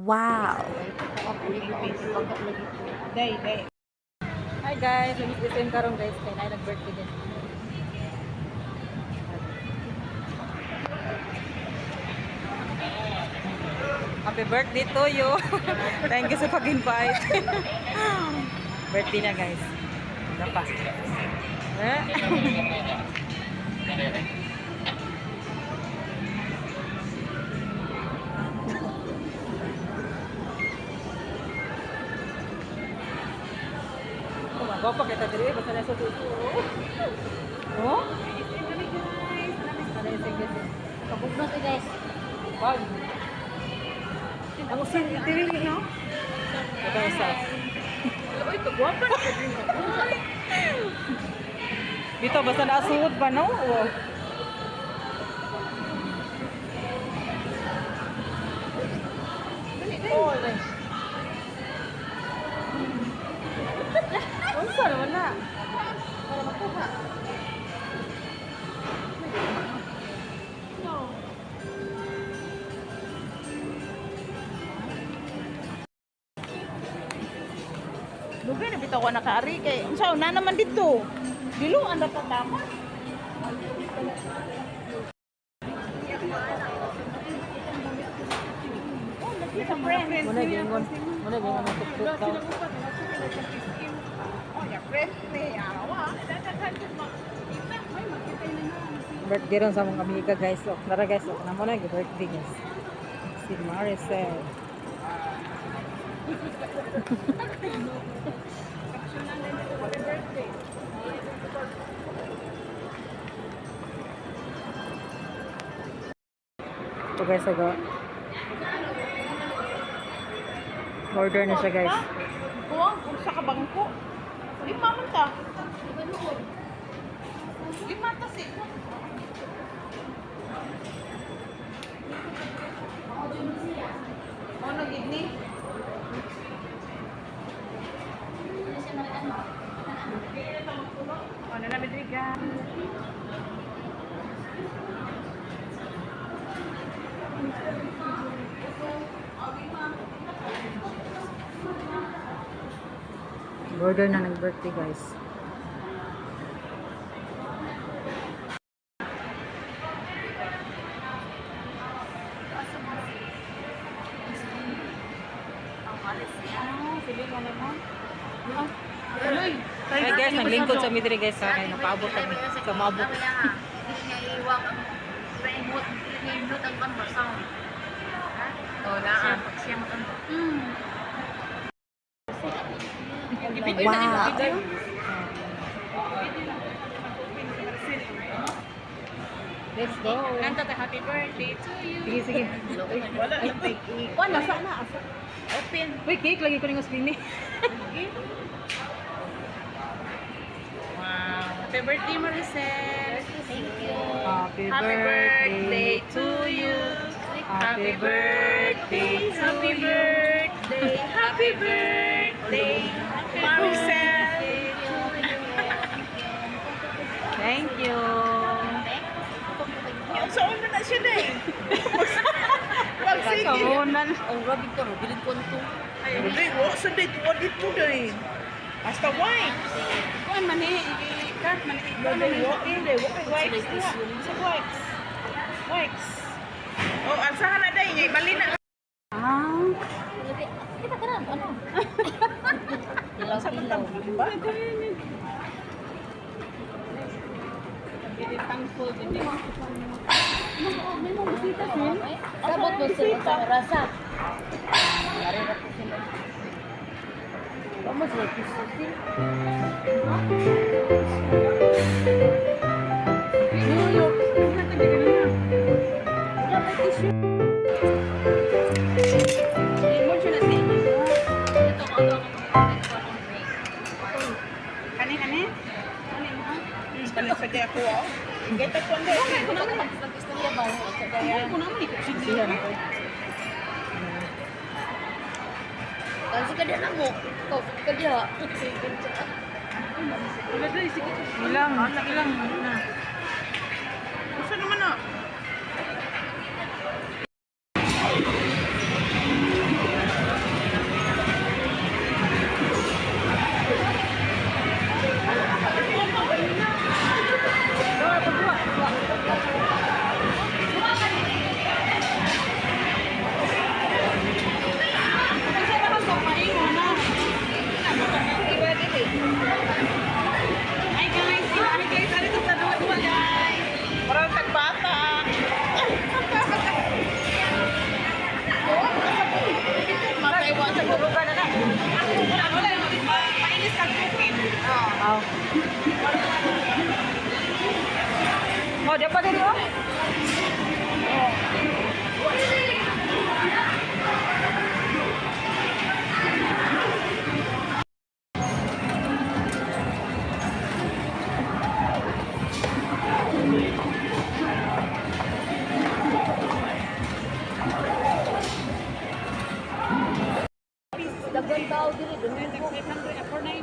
Wow. Day. Hi guys, nag-isip karon guys, kay na nag-birthday guys. Happy birthday to you. Thank you sa pag-invite. Birthday niya guys. Ano pa? Gwapo kita diri, basta na sa tuto. Oh? Kapugnos guys. Wag. Ang sin diri no? Ito isa. Uy, kagwapa na din ako. Dito basta nasuod ba no? Oh. Oh, Unsa naman na? para makuha. Lugay na bitaw na kaari kay unsa na naman dito. Diluan na tama. Muna gingon ang tuktok daw. Birthday ron sa mga amiga guys. So, nara guys, so, na muna yung birthday guys. Si Maricel. Ito guys, aga. Order na siya guys. Kuwang kung sa kabangko. Lima man ta. Lima ta si. Ano gid ni? Ano na midriga? Order na nag-birthday guys. Hey guys, naglingkod sa midri guys. Kaya napaabot kami. Kamabot. Oh, naa. Wow. Let's go. Kanta ta happy birthday to you. Sige, sige. Wala lang tay cake. Wala, sana. Open. Uy, cake. Lagi ko ng spini. Wow. Happy birthday, Maricel. Thank you. Happy Happy birthday to you. Happy birthday. Happy birthday. Happy birthday. Maricel. Thank you. Yung saan mo na siya na eh. Magsige. Kamunan. Ang grabe ka, bilid ko nito. Ay, hindi. Wala sa date. Wala dito dahil. Hasta white. Kuan man eh. Kat man eh. Kuan man eh. Hindi. Wipes niya. Sa wipes. Wipes. Oh, ansahan na dahil niya. Bali na. Ah. Kita ka na. Ano? Tilaw-tilaw. Ba? Hindi thankful. Hindi mo. May mga bisita din. Sabot mo sa rasa. Vamos a ver qué Kani? Sa kaya ko oh. Gata ko ando. Kung naman mag-istorya ba? Ko naman ikot Siya na ko. Kasi ka din mo. Ka dia. Ilang na. Gusto naman na. dali oh. Dagan tao diri, dumi mo. 500 for 9.